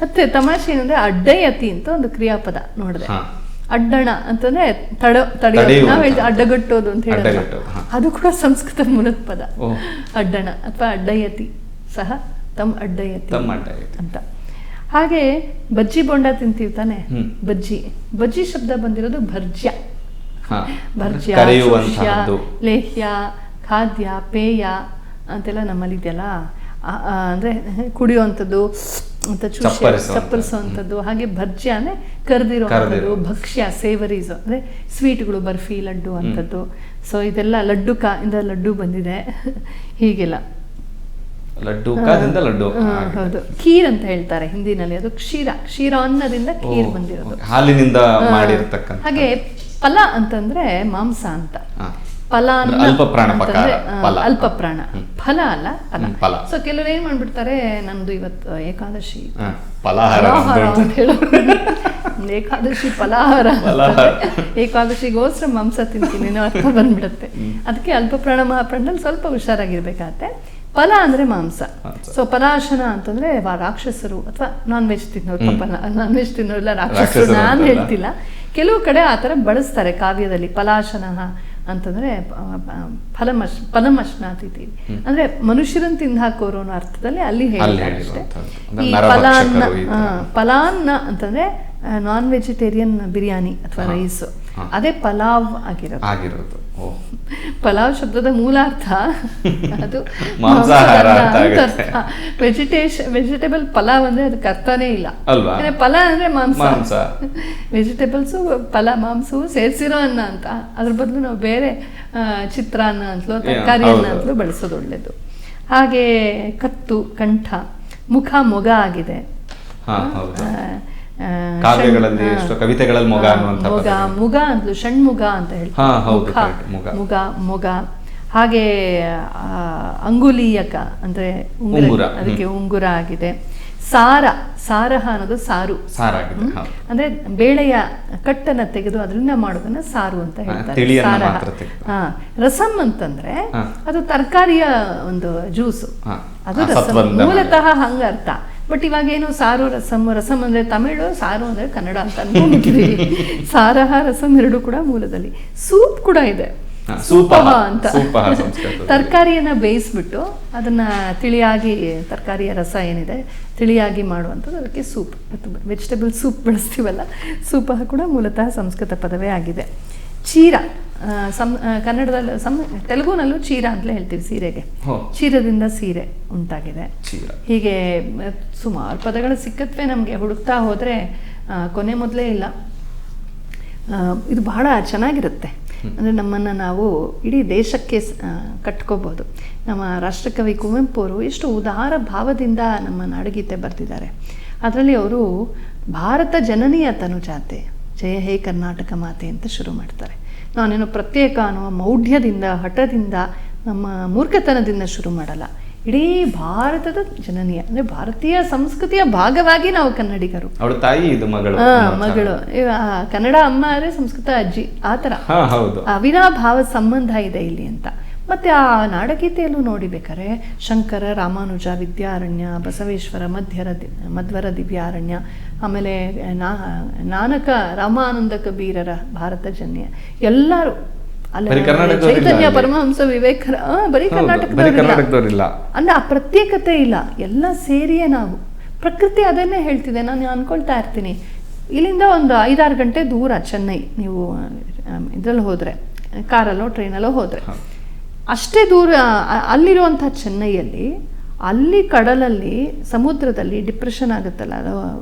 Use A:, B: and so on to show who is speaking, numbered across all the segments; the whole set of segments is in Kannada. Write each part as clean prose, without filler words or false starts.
A: ಮತ್ತೆ ತಮಾಷೆ ಏನಂದ್ರೆ ಅಡ್ಡಯತಿ ಅಂತ ಒಂದು ಕ್ರಿಯಾಪದ ನೋಡಿದೆ. ಅಡ್ಡಣ ಅಂತಂದ್ರೆ ತಡೆಯೋದು, ನಾವು ಹೇಳ್ತೀವಿ ಅಡ್ಡಗಟ್ಟೋದು ಅಂತ ಹೇಳೋದು, ಅದು ಕೂಡ ಸಂಸ್ಕೃತ ಮೂಲದ ಪದ. ಅಡ್ಡಣ ಅಥವಾ ಅಡ್ಡಯತಿ ಸಹ ತಮ್ ಅಡ್ಡಯತಿ ಅಂತ. ಹಾಗೆ ಬಜ್ಜಿ ಬೋಂಡ ತಿಂತೀವಿ ತಾನೆ, ಬಜ್ಜಿ ಶಬ್ದ ಬಂದಿರೋದು ಭರ್ಜ್ಯ. ಭರ್ಜ್ಯ, ಶುಷ್ಯ, ಲೇಹ್ಯ, ಖಾದ್ಯ, ಪೇಯ ಅಂತೆಲ್ಲ ನಮ್ಮಲ್ಲಿ ಇದೆಯಲ್ಲ, ಅಂದ್ರೆ ಕುಡಿಯುವಂಥದ್ದು ಅಂತ ಚಪ್ಪರಿಸುವಂಥದ್ದು. ಹಾಗೆ ಭರ್ಜ್ಯ ಅಂದ್ರೆ ಕರೆದಿರುವಂಥದ್ದು, ಭಕ್ಷ್ಯ ಸೇವರೀಸ್ ಅಂದ್ರೆ ಸ್ವೀಟ್ಗಳು, ಬರ್ಫಿ, ಲಡ್ಡು ಅಂಥದ್ದು. ಸೊ ಇದೆಲ್ಲ ಇಂದ ಲಡ್ಡು ಬಂದಿದೆ. ಹೀಗೆಲ್ಲ
B: ಲಡ್ಡು.
A: ಹೌದು, ಖೀರ್ ಅಂತ ಹೇಳ್ತಾರೆ ಹಿಂದಿನಲ್ಲಿ, ಅದು ಕ್ಷೀರಾನ್ನದಿಂದ ಖೀರ್ ಬಂದಿರೋದು,
B: ಹಾಲಿನಿಂದ ಮಾಡಿರತಕ್ಕಂತ.
A: ಹಾಗೆ ಫಲ ಅಂತಂದ್ರೆ ಮಾಂಸ ಅಂತ. ಫಲ ಅಲ್ಪ ಪ್ರಾಣ, ಫಲ ಅಲ್ಲ ಫಲ. ಸೊ ಕೆಲವರು ಏನ್ ಮಾಡ್ಬಿಡ್ತಾರೆ, ನಂದು ಇವತ್ತು ಏಕಾದಶಿ ಫಲಾಹಾರ ಅಂತ ಹೇಳೋದು, ಏಕಾದಶಿ ಫಲಾಹಾರ, ಏಕಾದಶಿಗೋಸ್ಕರ ಮಾಂಸ ತಿಂತೀನಿ ಅನ್ನೋ ಅರ್ಥ ಬಂದ್ಬಿಡುತ್ತೆ. ಅದಕ್ಕೆ ಅಲ್ಪ ಪ್ರಾಣ ಮಹಾಪ್ರಾಣದಲ್ಲಿ ಸ್ವಲ್ಪ ಹುಷಾರಾಗಿರ್ಬೇಕಾಗತ್ತೆ. ಫಲ ಅಂದ್ರೆ ಮಾಂಸ. ಸೊ ಫಲಾಶನ ಅಂತಂದ್ರೆ ರಾಕ್ಷಸರು ಅಥವಾ ನಾನ್ ವೆಜ್ ತಿನ್ನೋರು. ನಾನ್ ವೆಜ್ ತಿನ್ನೋರೆಲ್ಲ ರಾಕ್ಷಸರು ನಾನು ಹೇಳ್ತಿಲ್ಲ, ಕೆಲವು ಕಡೆ ಆತರ ಬಳಸ್ತಾರೆ ಕಾವ್ಯದಲ್ಲಿ. ಫಲಾಶನ ಅಂತಂದ್ರೆ ಫಲಮಶ್ನಾತಿಥಿ ಅಂದ್ರೆ ಮನುಷ್ಯರನ್ನು ತಿಂದು ಹಾಕೋರು ಅನ್ನೋ ಅರ್ಥದಲ್ಲಿ ಅಲ್ಲಿ ಹೇಳ್ತಾರೆ ಅಷ್ಟೇ. ಈ ಫಲಾನ್ನ ಅಂತಂದ್ರೆ ನಾನ್ ವೆಜಿಟೇರಿಯನ್ ಬಿರಿಯಾನಿ ಅಥವಾ ರೈಸ್, ಅದೇ ಪಲಾವ್ ಆಗಿರೋದು. ಪಲಾವ್ ಶಬ್ದದ ಮೂಲಾರ್ಥ ಅದು ವೆಜಿಟೇಬಲ್ ಪಲಾವ್ ಅಂದ್ರೆ ಅದಕ್ಕೆ ಅರ್ಥನೇ ಇಲ್ಲ. ಫಲ ಅಂದ್ರೆ ಮಾಂಸ, ವೆಜಿಟೇಬಲ್ಸು ಮಾಂಸವು ಸೇರಿಸಿರೋ ಅನ್ನ ಅಂತ. ಅದ್ರ ಬದಲು ನಾವು ಬೇರೆ ಚಿತ್ರಾನ್ನ ಅಂತಲೋ ತರಕಾರಿ ಅನ್ನ ಅಂತಲೂ ಬಳಸೋದು ಒಳ್ಳೇದು. ಹಾಗೆ ಕತ್ತು, ಕಂಠ, ಮುಖ, ಮೊಗ ಆಗಿದೆ.
B: ಕವಿತೆಗಳಲ್ಲಿ
A: ಮುಗ ಅಂತಲೂ ಷಣ್ಮುಗ ಅಂತ ಹೇಳ್ತಾರೆ. ಮೊಗ. ಹಾಗೆ ಅಂಗುಲೀಯಕ ಅಂದ್ರೆ ಉಂಗುರ, ಅದಕ್ಕೆ ಉಂಗುರ ಆಗಿದೆ. ಸಾರಹ ಅನ್ನೋದು ಸಾರು ಅಂದ್ರೆ ಬೇಳೆಯ ಕಟ್ಟನ್ನ ತೆಗೆದು ಅದರಿಂದ ಮಾಡೋದನ್ನ ಸಾರು ಅಂತ ಹೇಳ್ತಾರೆ, ಸಾರಹ. ರಸಂ ಅಂತಂದ್ರೆ ಅದು ತರಕಾರಿಯ ಒಂದು ಜ್ಯೂಸು, ಅದು ರಸಂ ಮೂಲತಃ ಹಂಗ ಅರ್ಥ. ಬಟ್ ಇವಾಗ ಏನು ಸಾರು ರಸಂ ಅಂದ್ರೆ ತಮಿಳು, ಸಾರು ಅಂದ್ರೆ ಕನ್ನಡ ಅಂತ ಅನ್ಕೊಂಡಿದ್ದೀವಿ. ಸಾರಹ ರಸಂ ಎರಡು ಕೂಡ ಮೂಲದಲ್ಲಿ. ಸೂಪ್ ಕೂಡ ಇದೆ, ಸೂಪಹ ಅಂತ. ತರಕಾರಿಯನ್ನ ಬೇಯಿಸ್ಬಿಟ್ಟು ಅದನ್ನ ತಿಳಿಯಾಗಿ, ತರಕಾರಿಯ ರಸ ಏನಿದೆ ತಿಳಿಯಾಗಿ ಮಾಡುವಂಥದ್ದು, ಅದಕ್ಕೆ ಸೂಪ್. ವೆಜಿಟೇಬಲ್ ಸೂಪ್ ಬಳಸ್ತೀವಲ್ಲ, ಸೂಪಹ ಕೂಡ ಮೂಲತಃ ಸಂಸ್ಕೃತ ಪದವೇ ಆಗಿದೆ. ಚೀರ ಕನ್ನಡದಲ್ಲಿ, ತೆಲುಗುನಲ್ಲೂ ಚೀರ ಅಂತಲೇ ಹೇಳ್ತೀವಿ ಸೀರೆಗೆ. ಚೀರದಿಂದ ಸೀರೆ ಉಂಟಾಗಿದೆ. ಹೀಗೆ ಸುಮಾರು ಪದಗಳು ಸಿಕ್ಕತ್ವೆ ನಮಗೆ, ಹುಡುಕ್ತಾ ಹೋದ್ರೆ ಕೊನೆ ಮೊದಲೇ ಇಲ್ಲ. ಇದು ಬಹಳ ಚೆನ್ನಾಗಿರುತ್ತೆ. ಅಂದರೆ ನಮ್ಮನ್ನು ನಾವು ಇಡೀ ದೇಶಕ್ಕೆ ಕಟ್ಕೋಬೋದು. ನಮ್ಮ ರಾಷ್ಟ್ರಕವಿ ಕುವೆಂಪು ಅವರು ಎಷ್ಟು ಉದಾರ ಭಾವದಿಂದ ನಮ್ಮ ನಾಡಗೀತೆ ಬರೆದಿದ್ದಾರೆ. ಅದರಲ್ಲಿ ಅವರು ಭಾರತ ಜನನಿಯ ತನುಜಾತೆ ಜಯ ಹೇ ಕರ್ನಾಟಕ ಮಾತೆ ಅಂತ ಶುರು ಮಾಡ್ತಾರೆ. ನಾನೇನು ಪ್ರತ್ಯೇಕ ಅನ್ನೋ ಮೌಢ್ಯದಿಂದ, ಹಠದಿಂದ, ನಮ್ಮ ಮೂರ್ಖತನದಿಂದ ಶುರು ಮಾಡಲ್ಲ. ಇಡೀ ಭಾರತದ ಜನನೀಯ ಅಂದ್ರೆ ಭಾರತೀಯ ಸಂಸ್ಕೃತಿಯ ಭಾಗವಾಗಿ ನಾವು ಕನ್ನಡಿಗರು.
B: ಅವಳ ತಾಯಿ ಇದು ಮಗಳು.
A: ಕನ್ನಡ ಅಮ್ಮ ಅಂದ್ರೆ ಸಂಸ್ಕೃತ ಅಜ್ಜಿ, ಆತರ ಅವಿನಾಭಾವ ಸಂಬಂಧ ಇದೆ ಇಲ್ಲಿ ಅಂತ. ಮತ್ತೆ ಆ ನಾಡಗೀತೆಯಲ್ಲೂ ನೋಡಿಬೇಕಾರೆ ಶಂಕರ, ರಾಮಾನುಜ, ವಿದ್ಯಾರಣ್ಯ, ಬಸವೇಶ್ವರ, ಮಧ್ವರ ದಿವ್ಯಾರಣ್ಯ, ಆಮೇಲೆ ನಾನಕ, ರಾಮಾನಂದ ಕಬೀರರ ಭಾರತ ಜನ್ಯ, ಎಲ್ಲರೂ ಚೈತನ್ಯ, ಪರಮಹಂಸ, ವಿವೇಕರ, ಬರೀ ಕರ್ನಾಟಕದವರಿಲ್ಲ ಅಂದ್ರೆ ಆ ಪ್ರತ್ಯೇಕತೆ ಇಲ್ಲ, ಎಲ್ಲ ಸೇರಿಯೇ ನಾವು. ಪ್ರಕೃತಿ ಅದನ್ನೇ ಹೇಳ್ತಿದೆ. ನಾನು ಅನ್ಕೊಳ್ತಾ ಇರ್ತೀನಿ, ಇಲ್ಲಿಂದ ಒಂದು 5-6 ಗಂಟೆ ದೂರ ಚೆನ್ನೈ, ನೀವು ಇದ್ರಲ್ಲಿ ಹೋದ್ರೆ, ಕಾರಲ್ಲೋ ಟ್ರೈನಲ್ಲೋ ಹೋದ್ರೆ ಅಷ್ಟೇ ದೂರ ಅಲ್ಲಿರುವಂಥ ಚೆನ್ನೈಯಲ್ಲಿ, ಅಲ್ಲಿ ಕಡಲಲ್ಲಿ, ಸಮುದ್ರದಲ್ಲಿ ಡಿಪ್ರೆಷನ್ ಆಗುತ್ತಲ್ಲ, ಅದು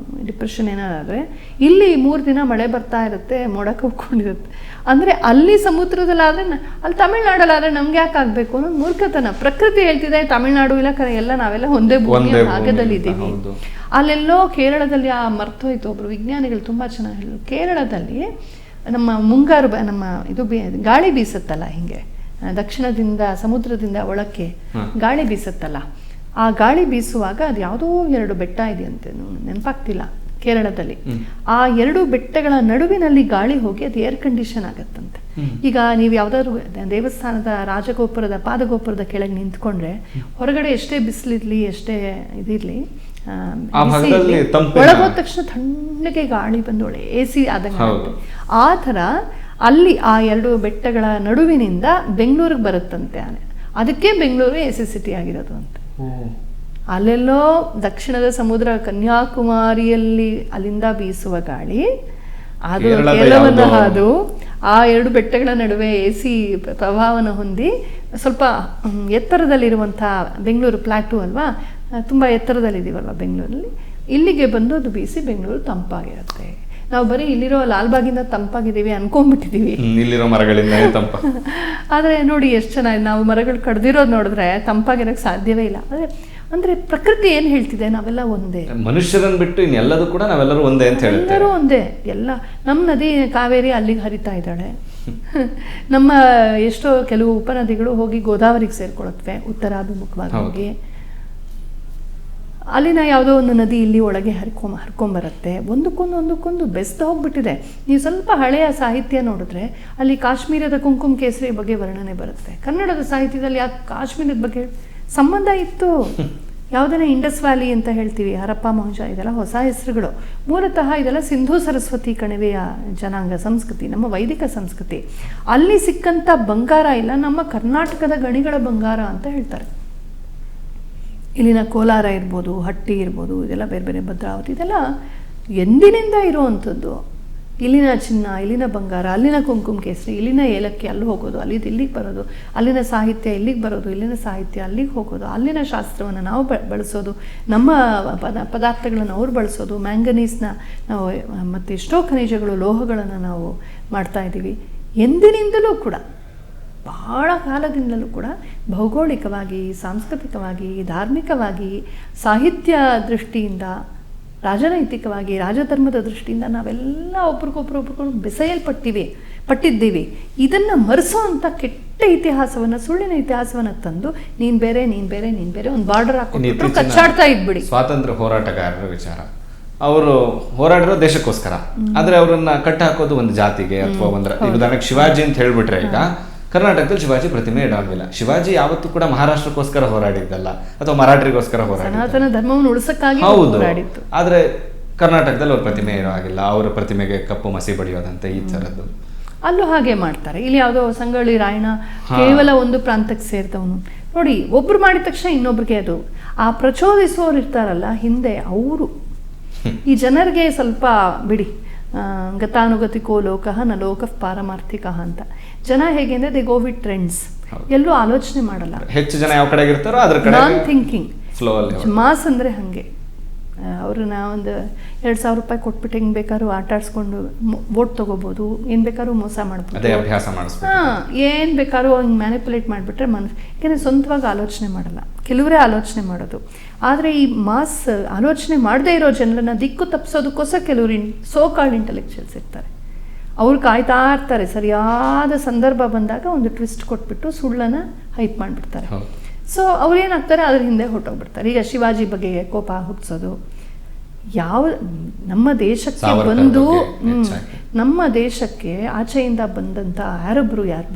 A: ಡಿಪ್ರೆಷನ್ ಏನಾದರೆ ಇಲ್ಲಿ 3 ದಿನ ಮಳೆ ಬರ್ತಾ ಇರುತ್ತೆ, ಮೋಡ ಕವ್ಕೊಂಡಿರುತ್ತೆ. ಅಂದರೆ ಅಲ್ಲಿ ಸಮುದ್ರದಲ್ಲಾದರೆ, ಅಲ್ಲಿ ತಮಿಳ್ನಾಡಲ್ಲಾದರೆ ನಮ್ಗೆ ಯಾಕೆ ಆಗಬೇಕು ಅನ್ನೋದು ಮೂರ್ಖತನ. ಪ್ರಕೃತಿ ಹೇಳ್ತಿದೆ ತಮಿಳ್ನಾಡು ಇಲ್ಲ ಎಲ್ಲ ನಾವೆಲ್ಲ ಒಂದೇ ಭೂಮಿಯ ಭಾಗದಲ್ಲಿದ್ದೀವಿ. ಅಲ್ಲೆಲ್ಲೋ ಕೇರಳದಲ್ಲಿ ಮರ್ತೋಯ್ತು, ಒಬ್ರು ವಿಜ್ಞಾನಿಗಳು ತುಂಬ ಚೆನ್ನಾಗಿ ಹೇಳಿದ್ರು. ಕೇರಳದಲ್ಲಿ ನಮ್ಮ ಮುಂಗಾರು ನಮ್ಮ ಇದು ಗಾಳಿ ಬೀಸುತ್ತಲ್ಲ, ಹಿಂಗೆ ದಕ್ಷಿಣದಿಂದ ಸಮುದ್ರದಿಂದ ಒಳಕ್ಕೆ ಗಾಳಿ ಬೀಸುತ್ತಲ್ಲ, ಆ ಗಾಳಿ ಬೀಸುವಾಗ ಅದು ಯಾವುದೋ 2 ಬೆಟ್ಟ ಇದೆಯಂತೆ, ನೆನಪಾಗ್ತಿಲ್ಲ, ಕೇರಳದಲ್ಲಿ. ಆ 2 ಬೆಟ್ಟಗಳ ನಡುವಿನಲ್ಲಿ ಗಾಳಿ ಹೋಗಿ ಅದು ಏರ್ ಕಂಡೀಷನ್ ಆಗತ್ತಂತೆ. ಈಗ ನೀವು ಯಾವ್ದಾದ್ರು ದೇವಸ್ಥಾನದ ರಾಜಗೋಪುರದ ಪಾದಗೋಪುರದ ಕೆಳಗೆ ನಿಂತ್ಕೊಂಡ್ರೆ, ಹೊರಗಡೆ ಎಷ್ಟೇ ಬಿಸಿಲಿರ್ಲಿ, ಎಷ್ಟೇ ಇದಿರ್ಲಿ,
B: ಆ ಭಾಗದಲ್ಲಿ ತಂಪಿನ-
A: ಒಳಗೋದ ತಕ್ಷಣ ತಣ್ಣಗೆ ಗಾಳಿ ಬಂದು ಒಳ್ಳೆ AC ಆದಂಗೆ ಆಗುತ್ತೆ. ಆ ಥರ ಅಲ್ಲಿ ಆ ಎರಡು ಬೆಟ್ಟಗಳ ನಡುವಿನಿಂದ ಬೆಂಗಳೂರಿಗೆ ಬರುತ್ತಂತೆ ಆನೆ. ಅದಕ್ಕೆ ಬೆಂಗಳೂರು AC ಸಿಟಿ ಆಗಿರೋದು ಅಂತ. ಅಲ್ಲೆಲ್ಲೋ ದಕ್ಷಿಣದ ಸಮುದ್ರ ಕನ್ಯಾಕುಮಾರಿಯಲ್ಲಿ ಅಲ್ಲಿಂದ ಬೀಸುವ ಗಾಳಿ ಅದು ಕೇರಳವನ್ನು ಹಾದು ಆ ಎರಡು ಬೆಟ್ಟಗಳ ನಡುವೆ AC ಪ್ರಭಾವನ ಹೊಂದಿ ಸ್ವಲ್ಪ ಎತ್ತರದಲ್ಲಿರುವಂಥ ಬೆಂಗಳೂರು ಪ್ಲಾಟೂ ಅಲ್ವಾ, ತುಂಬ ಎತ್ತರದಲ್ಲಿದ್ದೀವಲ್ವ ಬೆಂಗಳೂರಲ್ಲಿ, ಇಲ್ಲಿಗೆ ಬಂದು ಅದು ಬೀಸಿ ಬೆಂಗಳೂರು ತಂಪಾಗಿರುತ್ತೆ. ನಾವು ಬರೀ ಇಲ್ಲಿರೋ ಲಾಲ್ಬಾಗಿಂದ ತಂಪಾಗಿದ್ದೀವಿ ಅನ್ಕೊಂಡ್ಬಿಟ್ಟಿದ್ದೀವಿ,
B: ಇಲ್ಲಿರೋ ಮರಗಳಿಂದ ತಂಪ.
A: ಆದರೆ ನೋಡಿ ಎಷ್ಟು ಚೆನ್ನಾಗಿ ನಾವು ಮರಗಳು ಕಡ್ದಿರೋದು ನೋಡಿದ್ರೆ ತಂಪಾಗಿರೋಕ್ಕೆ ಸಾಧ್ಯವೇ ಇಲ್ಲ. ಅಂದರೆ ಪ್ರಕೃತಿ ಏನು ಹೇಳ್ತಿದೆ, ನಾವೆಲ್ಲ ಒಂದೇ,
B: ಮನುಷ್ಯರನ್ನು ಬಿಟ್ಟು ಇನ್ನೆಲ್ಲದೂ ಕೂಡ ನಾವೆಲ್ಲರೂ ಒಂದೇ ಅಂತ ಹೇಳುತ್ತೆ.
A: ಎಲ್ಲರೂ ಒಂದೇ. ಎಲ್ಲ ನಮ್ಮ ನದಿ ಕಾವೇರಿ ಅಲ್ಲಿಗೆ ಹರಿತಾ ಇದ್ದಾಳೆ, ನಮ್ಮ ಎಷ್ಟೋ ಕೆಲವು ಉಪನದಿಗಳು ಹೋಗಿ ಗೋದಾವರಿಗೆ ಸೇರ್ಕೊಳತ್ವೆ ಉತ್ತರಾಭಿಮುಖವಾಗಿ ಹೋಗಿ, ಅಲ್ಲಿನ ಯಾವುದೋ ಒಂದು ನದಿ ಇಲ್ಲಿ ಒಳಗೆ ಹರ್ಕೊಂಬರುತ್ತೆ. ಒಂದಕ್ಕೊಂದು ಬೆಸ್ದು ಹೋಗ್ಬಿಟ್ಟಿದೆ. ನೀವು ಸ್ವಲ್ಪ ಹಳೆಯ ಸಾಹಿತ್ಯ ನೋಡಿದ್ರೆ ಅಲ್ಲಿ ಕಾಶ್ಮೀರದ ಕುಂಕುಮ ಕೇಸರಿ ಬಗ್ಗೆ ವರ್ಣನೆ ಬರುತ್ತೆ. ಕನ್ನಡದ ಸಾಹಿತ್ಯದಲ್ಲಿ ಆ ಕಾಶ್ಮೀರದ ಬಗ್ಗೆ ಸಂಬಂಧ ಇತ್ತು. ಯಾವುದನ್ನ ಇಂಡಸ್ ವ್ಯಾಲಿ ಅಂತ ಹೇಳ್ತೀವಿ, ಹರಪ್ಪ ಮೊಹಂಜ, ಇದೆಲ್ಲ ಹೊಸ ಹೆಸರುಗಳು. ಮೂಲತಃ ಇದೆಲ್ಲ ಸಿಂಧೂ ಸರಸ್ವತಿ ಕಣಿವೆಯ ಜನಾಂಗ ಸಂಸ್ಕೃತಿ, ನಮ್ಮ ವೈದಿಕ ಸಂಸ್ಕೃತಿ. ಅಲ್ಲಿ ಸಿಕ್ಕಂಥ ಬಂಗಾರ ಇಲ್ಲ, ನಮ್ಮ ಕರ್ನಾಟಕದ ಗಣಿಗಳ ಬಂಗಾರ ಅಂತ ಹೇಳ್ತಾರೆ. ಇಲ್ಲಿನ ಕೋಲಾರ ಇರ್ಬೋದು, ಹಟ್ಟಿ ಇರ್ಬೋದು, ಇದೆಲ್ಲ ಬೇರೆ ಬೇರೆ ಭದ್ರಾವತಿ, ಇದೆಲ್ಲ ಎಂದಿನಿಂದ ಇರುವಂಥದ್ದು. ಇಲ್ಲಿನ ಚಿನ್ನ, ಇಲ್ಲಿನ ಬಂಗಾರ, ಅಲ್ಲಿನ ಕುಂಕುಮ ಕೇಸರಿ, ಇಲ್ಲಿನ ಏಲಕ್ಕಿ ಅಲ್ಲಿ ಹೋಗೋದು, ಅಲ್ಲಿದ್ದು ಇಲ್ಲಿಗೆ ಬರೋದು, ಅಲ್ಲಿನ ಸಾಹಿತ್ಯ ಇಲ್ಲಿಗೆ ಬರೋದು, ಇಲ್ಲಿನ ಸಾಹಿತ್ಯ ಅಲ್ಲಿಗೆ ಹೋಗೋದು, ಅಲ್ಲಿನ ಶಾಸ್ತ್ರವನ್ನು ನಾವು ಬಳಸೋದು, ನಮ್ಮ ಪದಾರ್ಥಗಳನ್ನು ಅವ್ರು ಬಳಸೋದು, ಮ್ಯಾಂಗನೀಸ್ನ ನಾವು ಮತ್ತು ಎಷ್ಟೋ ಖನಿಜಗಳು, ಲೋಹಗಳನ್ನು ನಾವು ಮಾಡ್ತಾ ಇದ್ದೀವಿ. ಎಂದಿನಿಂದಲೂ ಕೂಡ, ಬಹಳ ಕಾಲದಿಂದಲೂ ಕೂಡ ಭೌಗೋಳಿಕವಾಗಿ, ಸಾಂಸ್ಕೃತಿಕವಾಗಿ, ಧಾರ್ಮಿಕವಾಗಿ, ಸಾಹಿತ್ಯ ದೃಷ್ಟಿಯಿಂದ, ರಾಜನೈತಿಕವಾಗಿ, ರಾಜಧರ್ಮದ ದೃಷ್ಟಿಯಿಂದ ನಾವೆಲ್ಲ ಒಬ್ರಿಗೊಬ್ರು ಪಟ್ಟಿದ್ದೀವಿ. ಇದನ್ನು ಮರೆಸೋ ಅಂತ ಕೆಟ್ಟ ಇತಿಹಾಸವನ್ನು, ಸುಳ್ಳಿನ ಇತಿಹಾಸವನ್ನು ತಂದು ನೀನ್ ಬೇರೆ ಒಂದು ಬಾರ್ಡರ್ ಹಾಕೊಂಡು ಕಚ್ಚಾಡ್ತಾ ಇದ್ಬಿಡಿ.
B: ಸ್ವಾತಂತ್ರ್ಯ ಹೋರಾಟಗಾರರ ವಿಚಾರ, ಅವರು ಹೋರಾಡಿರೋ ದೇಶಕ್ಕೋಸ್ಕರ, ಆದ್ರೆ ಅವರನ್ನ ಕಟ್ಟ ಹಾಕೋದು ಒಂದು ಜಾತಿಗೆ ಅಥವಾ ಉದಾಹರಣೆಗೆ ಶಿವಾಜಿ ಅಂತ ಹೇಳ್ಬಿಟ್ರೆ, ಈಗ ಕರ್ನಾಟಕದಲ್ಲಿ ಶಿವಾಜಿ ಪ್ರತಿಮೆ ಇಡಾಗಿಲ್ಲ. ಶಿವಾಜಿ ಯಾವತ್ತೂ ಕೂಡ ಮಹಾರಾಷ್ಟ್ರಕ್ಕೋಸ್ಕರ ಹೋರಾಡಿದ್ದಲ್ಲ ಅಥವಾ ಮರಾಠರಿಗೋಸ್ಕರ
A: ಸನಾತನ ಧರ್ಮವನ್ನು ಉಳಿಸಕ್ಕಾಗಿ ಹೋರಾಡಿತ್ತು.
B: ಆದ್ರೆ ಕರ್ನಾಟಕದಲ್ಲಿ ಅವ್ರ ಪ್ರತಿಮೆ ಇರೋ ಆಗಿಲ್ಲ, ಅವರ ಪ್ರತಿಮೆಗೆ ಕಪ್ಪು ಮಸಿ ಬಡಿಯೋದಂತೆ ಈ ತರದ್ದು
A: ಅಲ್ಲೂ ಹಾಗೆ ಮಾಡ್ತಾರೆ. ಇಲ್ಲಿ ಯಾವುದೋ ಸಂಗೊಳ್ಳಿ ರಾಯಣ್ಣ ಕೇವಲ ಒಂದು ಪ್ರಾಂತಕ್ಕೆ ಸೇರಿದವನು ನೋಡಿ, ಒಬ್ರು ಮಾಡಿದ ತಕ್ಷಣ ಇನ್ನೊಬ್ರಿಗೆ ಅದು ಆ ಪ್ರಚೋದಿಸುವವರು ಇರ್ತಾರಲ್ಲ ಹಿಂದೆ, ಅವರು ಈ ಜನರಿಗೆ ಸ್ವಲ್ಪ ಬಿಡಿ, ಗತಾನುಗತಿಕೋ ಲೋಕಃ ನ ಲೋಕಃ ಪಾರಮಾರ್ಥಿಕಃ ಅಂತ. ಜನ ಹೇಗೆ ಅಂದ್ರೆ ದೇ ಗೋ ವಿತ್ ಟ್ರೆಂಡ್ಸ್, ಎಲ್ಲೂ ಆಲೋಚನೆ ಮಾಡಲ್ಲ.
B: ಹೆಚ್ಚು ಜನ ಯಾವ ಕಡೆ ಇರ್ತಾರೋ ಅದ್ರ ಕಡೆ
A: ನಾನ್ ಥಿಂಕಿಂಗ್
B: ಫ್ಲೋ ಅಲ್ಲಿ.
A: ಮಾಸ್ ಅಂದ್ರೆ ಹಂಗೆ, ಅವ್ರನ್ನ ಒಂದು 2,000 ರೂಪಾಯಿ ಕೊಟ್ಬಿಟ್ಟು ಹೆಂಗ್ ಬೇಕಾದ್ರೂ ಆಟ ಆಡ್ಸ್ಕೊಂಡು ವೋಟ್ ತಗೋಬಹುದು, ಏನ್ ಬೇಕಾದ್ರೂ ಮೋಸ ಮಾಡ್ಬೋದು, ಏನ್ ಬೇಕಾದ್ರೂ ಹಂಗೆ ಮ್ಯಾನಿಪುಲೇಟ್ ಮಾಡಿಬಿಟ್ರೆ ಯಾಕಂದ್ರೆ ಸ್ವಂತವಾಗಿ ಆಲೋಚನೆ ಮಾಡಲ್ಲ, ಕೆಲವರೇ ಆಲೋಚನೆ ಮಾಡೋದು. ಆದ್ರೆ ಈ ಮಾಸ್ ಆಲೋಚನೆ ಮಾಡದೇ ಇರೋ ಜನರನ್ನ ದಿಕ್ಕು ತಪ್ಪಿಸೋದಕ್ಕೋಸ್ಕರ ಕೆಲವರು ಸೋ ಕಾಲ್ಡ್ ಇಂಟೆಲೆಕ್ಚುಯಲ್ಸ್ ಇರ್ತಾರೆ. ಅವ್ರು ಕಾಯ್ತಾ ಇರ್ತಾರೆ, ಸರಿಯಾದ ಸಂದರ್ಭ ಬಂದಾಗ ಒಂದು ಟ್ವಿಸ್ಟ್ ಕೊಟ್ಬಿಟ್ಟು ಸುಳ್ಳನ್ನ ಹೈಪ್ ಮಾಡಿಬಿಡ್ತಾರೆ. ಸೊ ಅವ್ರೇನಾಗ್ತಾರೆ, ಅದ್ರ ಹಿಂದೆ ಹೊರಟೋಗ್ಬಿಡ್ತಾರೆ. ಈಗ ಶಿವಾಜಿ ಬಗ್ಗೆ ಕೋಪ ಹುಟ್ಟಿಸೋದು, ಯಾವ ನಮ್ಮ ದೇಶಕ್ಕೆ ಬಂದು ನಮ್ಮ ದೇಶಕ್ಕೆ ಆಚೆಯಿಂದ ಬಂದಂಥ ಅರಬ್ರು ಯಾರು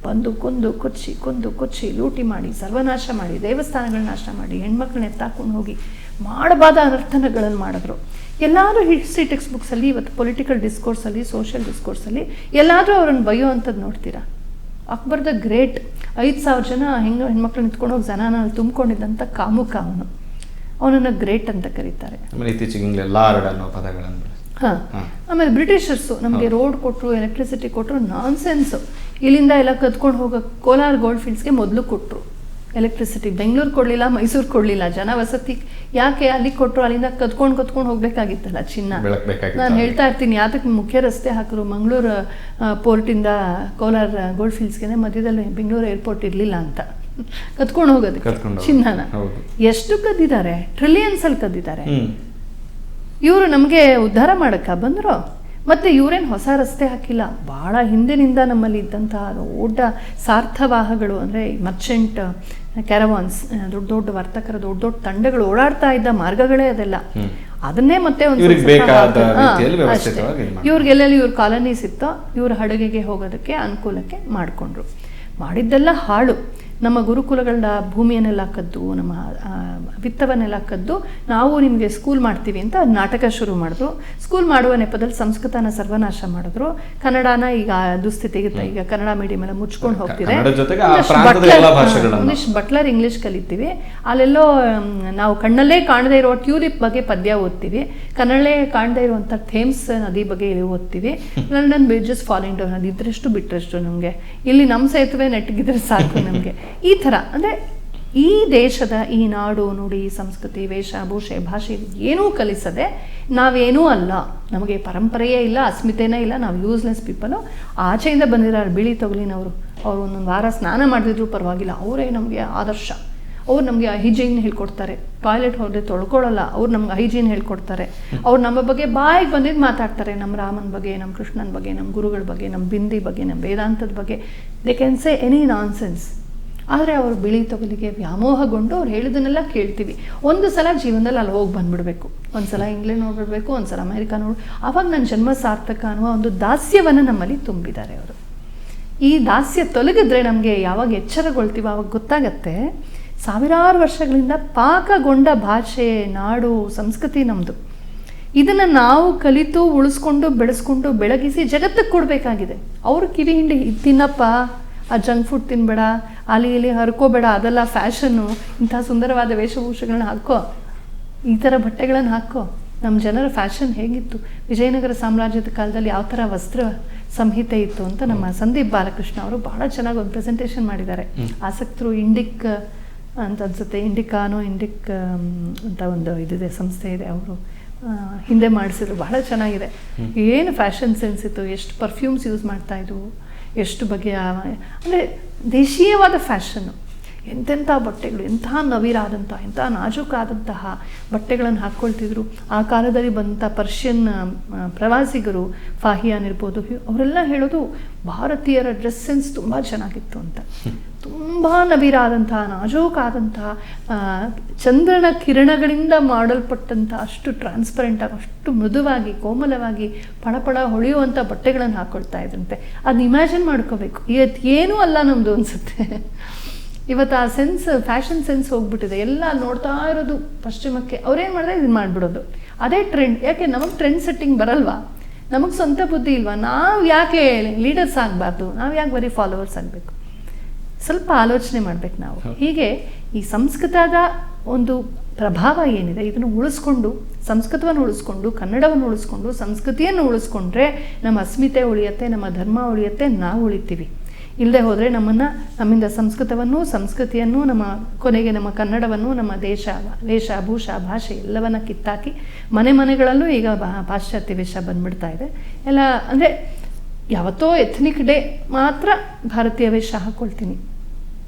A: ಬಂದು ಕೊಂದು ಕೊಚ್ಚಿ ಲೂಟಿ ಮಾಡಿ, ಸರ್ವನಾಶ ಮಾಡಿ, ದೇವಸ್ಥಾನಗಳನ್ನ ನಾಶ ಮಾಡಿ, ಹೆಣ್ಮಕ್ಳನ್ನ ಎತ್ತಾಕೊಂಡು ಹೋಗಿ ಮಾಡಬಾದ ಅನರ್ಥನಗಳನ್ನು ಮಾಡಿದ್ರು. ಎಲ್ಲಾದರೂ ಹಿಸ್ಟ್ರಿ ಟೆಕ್ಸ್ಟ್ ಬುಕ್ಸಲ್ಲಿ, ಇವತ್ತು ಪೊಲಿಟಿಕಲ್ ಡಿಸ್ಕೋರ್ಸಲ್ಲಿ, ಸೋಷಿಯಲ್ ಡಿಸ್ಕೋರ್ಸಲ್ಲಿ ಎಲ್ಲಾದರೂ ಅವ್ರನ್ನ ಬೈಯೋ ಅಂಥದ್ದು ನೋಡ್ತೀರಾ. ಅಕ್ಬರ್ ದ ಗ್ರೇಟ್ 5,000 ಜನ ಹೆಣ್ಮಕ್ಳು ನಿಂತ್ಕೊಂಡು ಹೋಗಿ ಜನಾನಲ್ಲಿ ತುಂಬಿಕೊಂಡಿದ್ದಂಥ ಕಾಮುಕ ಅವನನ್ನು ಗ್ರೇಟ್ ಅಂತ ಕರೀತಾರೆ. ಆಮೇಲೆ ಬ್ರಿಟಿಷರ್ಸು ನಮಗೆ ರೋಡ್ ಕೊಟ್ಟರು, ಎಲೆಕ್ಟ್ರಿಸಿಟಿ ಕೊಟ್ಟರು, ನಾನ್ಸೆನ್ಸು. ಇಲ್ಲಿಂದ ಎಲ್ಲ ಕದ್ಕೊಂಡು ಹೋಗೋಕೆ ಕೋಲಾರ ಗೋಲ್ಡ್ ಫೀಲ್ಡ್ಸ್ಗೆ ಮೊದಲು ಕೊಟ್ಟರು ಎಲೆಕ್ಟ್ರಿಸಿಟಿ. ಬೆಂಗಳೂರು ಕೊಡಲಿಲ್ಲ, ಮೈಸೂರು ಕೊಡಲಿಲ್ಲ. ಜನ ವಸತಿ ಯಾಕೆ ಅಲ್ಲಿಗೆ ಕೊಟ್ಟರು, ಅಲ್ಲಿಂದ ಕದ್ಕೊಂಡು ಹೋಗ್ಬೇಕಾಗಿತ್ತಲ್ಲ ಚಿನ್ನ. ನಾನು ಹೇಳ್ತಾ ಇರ್ತೀನಿ, ಯಾತಕ್ಕೆ ಮುಖ್ಯ ರಸ್ತೆ ಹಾಕಿದ್ರು ಮಂಗಳೂರು ಪೋರ್ಟಿಂದ ಕೋಲಾರ ಗೋಲ್ಡ್ ಫೀಲ್ಡ್ಸ್ಗೆ, ಮಧ್ಯದಲ್ಲಿ ಬೆಂಗಳೂರು ಏರ್ಪೋರ್ಟ್ ಇರಲಿಲ್ಲ ಅಂತ. ಕದ್ಕೊಂಡು ಹೋಗೋದಕ್ಕೆ ಚಿನ್ನನ ಎಷ್ಟು ಕದ್ದಿದ್ದಾರೆ, ಟ್ರಿಲಿಯನ್ಸ್ ಅಲ್ಲಿ ಕದ್ದಿದ್ದಾರೆ. ಇವರು ನಮಗೆ ಉದ್ಧಾರ ಮಾಡಕ್ಕ ಬಂದ್ರು. ಮತ್ತೆ ಇವರೇನು ಹೊಸ ರಸ್ತೆ ಹಾಕಿಲ್ಲ, ಬಹಳ ಹಿಂದಿನಿಂದ ನಮ್ಮಲ್ಲಿ ಇದ್ದಂತಹ ದೊಡ್ಡ ಸಾರ್ಥವಾಹಗಳು, ಅಂದರೆ ಮರ್ಚೆಂಟ್ ಕ್ಯಾರವಾನ್ಸ್, ದೊಡ್ಡ ವರ್ತಕರ ದೊಡ್ಡ ತಂಡಗಳು ಓಡಾಡ್ತಾ ಇದ್ದ ಮಾರ್ಗಗಳೇ ಅದೆಲ್ಲ. ಅದನ್ನೇ ಮತ್ತೆ ಒಂದು ಇವ್ರಿಗೆಲ್ಲೆಲ್ಲಿ ಇವ್ರ ಕಾಲನೀಸ್ ಇತ್ತೋ ಇವ್ರ ಹಡಗಿಗೆ ಹೋಗೋದಕ್ಕೆ ಅನುಕೂಲಕ್ಕೆ ಮಾಡಿಕೊಂಡ್ರು. ಮಾಡಿದ್ದೆಲ್ಲ ಹಾಳು. ನಮ್ಮ ಗುರುಕುಲಗಳ ಭೂಮಿಯನ್ನೆಲ್ಲ ಕದ್ದು, ನಮ್ಮ ವಿತ್ತವನ್ನೆಲ್ಲ ಕದ್ದು ನಾವು ನಿಮಗೆ ಸ್ಕೂಲ್ ಮಾಡ್ತೀವಿ ಅಂತ ನಾಟಕ ಶುರು ಮಾಡಿದ್ರು. ಸ್ಕೂಲ್ ಮಾಡುವ ನೆಪದಲ್ಲಿ ಸಂಸ್ಕೃತನ ಸರ್ವನಾಶ ಮಾಡಿದ್ರು. ಕನ್ನಡನ ಈಗ ದುಸ್ಥಿತಿಗೆ ಈಗ ಕನ್ನಡ ಮೀಡಿಯಂ ಎಲ್ಲ ಮುಚ್ಕೊಂಡು ಹೋಗ್ತಿದೆ. ಒಂದಿಷ್ಟು ಬಟ್ಲರ್ ಇಂಗ್ಲಿಷ್ ಕಲಿತೀವಿ, ಅಲ್ಲೆಲ್ಲೋ ನಾವು ಕಣ್ಣಲ್ಲೇ ಕಾಣದೇ ಇರೋ ಟ್ಯೂಲಿಪ್ ಬಗ್ಗೆ ಪದ್ಯ ಓದ್ತೀವಿ, ಕನ್ನಡಲ್ಲೇ ಕಾಣದೇ ಇರುವಂಥ ಥೇಮ್ಸ್ ನದಿ ಬಗ್ಗೆ ಓದ್ತೀವಿ. ಲಂಡನ್ ಬ್ರಿಡ್ಜಸ್ ಫಾಲಿಂಗ್ ಡೌನ್, ಅದು ಇದ್ರಷ್ಟು ಬಿಟ್ಟರಷ್ಟು ನಮಗೆ, ಇಲ್ಲಿ ನಮ್ಮ ಸೇತುವೆ ನೆಟ್ಟಗಿದ್ರೆ ಸಾಕು ನಮಗೆ. ಈ ಥರ ಅಂದರೆ ಈ ದೇಶದ ಈ ನಾಡು ನುಡಿ ಸಂಸ್ಕೃತಿ ವೇಷಭೂಷೆ ಭಾಷೆ ಏನೂ ಕಲಿಸದೆ ನಾವೇನೂ ಅಲ್ಲ, ನಮಗೆ ಪರಂಪರೆಯೇ ಇಲ್ಲ, ಅಸ್ಮಿತೆನೇ ಇಲ್ಲ, ನಾವು ಯೂಸ್ಲೆಸ್ ಪೀಪಲು. ಆಚೆಯಿಂದ ಬಂದಿರೋ ಬಿಳಿ ತೊಗಲಿನವರು, ಅವರು ಒಂದೊಂದು ವಾರ ಸ್ನಾನ ಮಾಡಿದ್ರು ಪರವಾಗಿಲ್ಲ, ಅವರೇ ನಮಗೆ ಆದರ್ಶ. ಅವ್ರು ನಮಗೆ ಹೈಜೀನ್ ಹೇಳ್ಕೊಡ್ತಾರೆ, ಟಾಯ್ಲೆಟ್ ಹೋದರೆ ತೊಳ್ಕೊಳ್ಳಲ್ಲ, ಅವ್ರು ನಮ್ಗೆ ಹೈಜೀನ್ ಹೇಳ್ಕೊಡ್ತಾರೆ. ಅವ್ರು ನಮ್ಮ ಬಗ್ಗೆ ಬಾಯಿಗೆ ಬಂದಿದ್ದು ಮಾತಾಡ್ತಾರೆ, ನಮ್ಮ ರಾಮನ ಬಗ್ಗೆ, ನಮ್ಮ ಕೃಷ್ಣನ ಬಗ್ಗೆ, ನಮ್ಮ ಗುರುಗಳ ಬಗ್ಗೆ, ನಮ್ಮ ಬಿಂದಿ ಬಗ್ಗೆ, ನಮ್ಮ ವೇದಾಂತದ ಬಗ್ಗೆ. They can say any non sense. ಆದರೆ ಅವರು ಬಿಳಿ ತೊಗಲಿಗೆ ವ್ಯಾಮೋಹಗೊಂಡು ಅವ್ರು ಹೇಳಿದನ್ನೆಲ್ಲ ಕೇಳ್ತೀವಿ. ಒಂದು ಸಲ ಜೀವನದಲ್ಲಿ ಅಲ್ಲಿ ಹೋಗಿ ಬಂದುಬಿಡಬೇಕು, ಒಂದು ಸಲ ಇಂಗ್ಲೆಂಡ್ ನೋಡ್ಬಿಡ್ಬೇಕು, ಒಂದು ಸಲ ಅಮೇರಿಕಾ ಆವಾಗ ನನ್ನ ಜನ್ಮ ಸಾರ್ಥಕ ಅನ್ನುವ ಒಂದು ದಾಸ್ಯವನ್ನು ನಮ್ಮಲ್ಲಿ ತುಂಬಿದ್ದಾರೆ ಅವರು. ಈ ದಾಸ್ಯ ತೊಲಗಿದ್ರೆ ನಮಗೆ ಯಾವಾಗ ಎಚ್ಚರಗೊಳ್ತೀವೋ ಆವಾಗ ಗೊತ್ತಾಗತ್ತೆ ಸಾವಿರಾರು ವರ್ಷಗಳಿಂದ ಪಾಕಗೊಂಡ ಭಾಷೆ, ನಾಡು, ಸಂಸ್ಕೃತಿ ನಮ್ಮದು. ಇದನ್ನು ನಾವು ಕಲಿತು ಉಳಿಸ್ಕೊಂಡು ಬೆಳೆಸ್ಕೊಂಡು ಬೆಳಗಿಸಿ ಜಗತ್ತಿಗೆ ಕೊಡಬೇಕಾಗಿದೆ. ಅವರು ಕಿವಿ ಹಿಂಡಿ ತಿನ್ನಪ್ಪ, ಆ ಜಂಕ್ ಫುಡ್ ತಿನ್ಬೇಡ, ಅಲ್ಲಿ ಇಲ್ಲಿ ಹರ್ಕೋಬೇಡ, ಅದೆಲ್ಲ ಫ್ಯಾಷನ್ನು, ಇಂಥ ಸುಂದರವಾದ ವೇಷಭೂಷೆಗಳನ್ನ ಹಾಕೋ, ಈ ಥರ ಬಟ್ಟೆಗಳನ್ನು ಹಾಕೋ. ನಮ್ಮ ಜನರ ಫ್ಯಾಷನ್ ಹೇಗಿತ್ತು, ವಿಜಯನಗರ ಸಾಮ್ರಾಜ್ಯದ ಕಾಲದಲ್ಲಿ ಯಾವ ಥರ ವಸ್ತ್ರ ಸಂಹಿತೆ ಇತ್ತು ಅಂತ ನಮ್ಮ ಸಂದೀಪ್ ಬಾಲಕೃಷ್ಣ ಅವರು ಭಾಳ ಚೆನ್ನಾಗಿ ಒಂದು ಪ್ರೆಸೆಂಟೇಷನ್ ಮಾಡಿದ್ದಾರೆ. ಆಸಕ್ತರು ಇಂಡಿಕ್ ಅಂತ ಅನ್ಸುತ್ತೆ, ಇಂಡಿಕ್ ಅಂತ ಒಂದು ಇದಿದೆ, ಸಂಸ್ಥೆ ಇದೆ, ಅವರು ಹಿಂದೆ ಮಾಡಿಸಿದ್ರು, ಬಹಳ ಚೆನ್ನಾಗಿದೆ. ಏನು ಫ್ಯಾಷನ್ ಸೆನ್ಸ್ ಇತ್ತು, ಎಷ್ಟು ಪರ್ಫ್ಯೂಮ್ಸ್ ಯೂಸ್ ಮಾಡ್ತಾಯಿದ್ರು, ಎಷ್ಟು ಬಗೆಯ ಅಂದರೆ ದೇಶೀಯವಾದ ಫ್ಯಾಷನ್ನು, ಎಂತೆಂಥ ಬಟ್ಟೆಗಳು, ಎಂಥ ನವಿರಾದಂಥ, ಎಂಥ ನಾಜೂಕಾದಂತಹ ಬಟ್ಟೆಗಳನ್ನು ಹಾಕ್ಕೊಳ್ತಿದ್ರು. ಆ ಕಾಲದಲ್ಲಿ ಬಂದಂಥ ಪರ್ಷಿಯನ್ ಪ್ರವಾಸಿಗರು, ಫಾಹಿಯಾನ್ ಇರ್ಬೋದು, ಅವರೆಲ್ಲ ಹೇಳೋದು ಭಾರತೀಯರ ಡ್ರೆಸ್ ಸೆನ್ಸ್ ತುಂಬ ಚೆನ್ನಾಗಿತ್ತು ಅಂತ. ತುಂಬ ನವಿರಾದಂತಹ, ನಾಜೂಕಾದಂತಹ, ಚಂದ್ರನ ಕಿರಣಗಳಿಂದ ಮಾಡಲ್ಪಟ್ಟಂಥ ಅಷ್ಟು ಟ್ರಾನ್ಸ್ಪರೆಂಟಾಗಿ, ಅಷ್ಟು ಮೃದುವಾಗಿ, ಕೋಮಲವಾಗಿ, ಪಳಪಳ ಹೊಳೆಯುವಂಥ ಬಟ್ಟೆಗಳನ್ನು ಹಾಕ್ಕೊಳ್ತಾ ಇದ್ರಂತೆ. ಅದನ್ನ ಇಮ್ಯಾಜಿನ್ ಮಾಡ್ಕೋಬೇಕು. ಇವತ್ತು ಏನೂ ಅಲ್ಲ ನಮ್ಮದು ಅನಿಸುತ್ತೆ. ಇವತ್ತು ಆ ಸೆನ್ಸ್, ಫ್ಯಾಷನ್ ಸೆನ್ಸ್ ಹೋಗ್ಬಿಟ್ಟಿದೆ. ಎಲ್ಲ ನೋಡ್ತಾ ಇರೋದು ಪಶ್ಚಿಮಕ್ಕೆ. ಅವ್ರೇನು ಮಾಡಿದ್ರೆ ಇದನ್ನು ಮಾಡಿಬಿಡೋದು, ಅದೇ ಟ್ರೆಂಡ್. ಯಾಕೆ ನಮಗೆ ಟ್ರೆಂಡ್ ಸೆಟ್ಟಿಂಗ್ ಬರಲ್ವಾ? ನಮಗೆ ಸ್ವಂತ ಬುದ್ಧಿ ಇಲ್ವಾ? ನಾವು ಯಾಕೆ ಲೀಡರ್ಸ್ ಆಗಬಾರ್ದು? ನಾವು ಯಾಕೆ ಬರೀ ಫಾಲೋವರ್ಸ್ ಆಗಬೇಕು? ಸ್ವಲ್ಪ ಆಲೋಚನೆ ಮಾಡಬೇಕು ನಾವು. ಹೀಗೆ ಈ ಸಂಸ್ಕೃತದ ಒಂದು ಪ್ರಭಾವ ಏನಿದೆ ಇದನ್ನು ಉಳಿಸ್ಕೊಂಡು, ಸಂಸ್ಕೃತವನ್ನು ಉಳಿಸ್ಕೊಂಡು, ಕನ್ನಡವನ್ನು ಉಳಿಸ್ಕೊಂಡು, ಸಂಸ್ಕೃತಿಯನ್ನು ಉಳಿಸ್ಕೊಂಡ್ರೆ ನಮ್ಮ ಅಸ್ಮಿತೆ ಉಳಿಯುತ್ತೆ, ನಮ್ಮ ಧರ್ಮ ಉಳಿಯುತ್ತೆ, ನಾವು ಉಳಿತೀವಿ. ಇಲ್ಲದೆ ಹೋದರೆ ನಮ್ಮಿಂದ ಸಂಸ್ಕೃತವನ್ನು, ಸಂಸ್ಕೃತಿಯನ್ನು, ಕೊನೆಗೆ ನಮ್ಮ ಕನ್ನಡವನ್ನು, ನಮ್ಮ ದೇಶ, ವೇಷ, ಭೂಷ, ಭಾಷೆ ಎಲ್ಲವನ್ನ ಕಿತ್ತಾಕಿ ಮನೆಗಳಲ್ಲೂ ಈಗ ಪಾಶ್ಚಾತ್ಯ ವೇಷ ಬಂದ್ಬಿಡ್ತಾ ಇದೆ. ಎಲ್ಲ ಅಂದರೆ ಯಾವತ್ತೋ ಎಥ್ನಿಕ್ ಡೇ ಮಾತ್ರ ಭಾರತೀಯ ವೇಷ ಹಾಕ್ಕೊಳ್ತೀನಿ,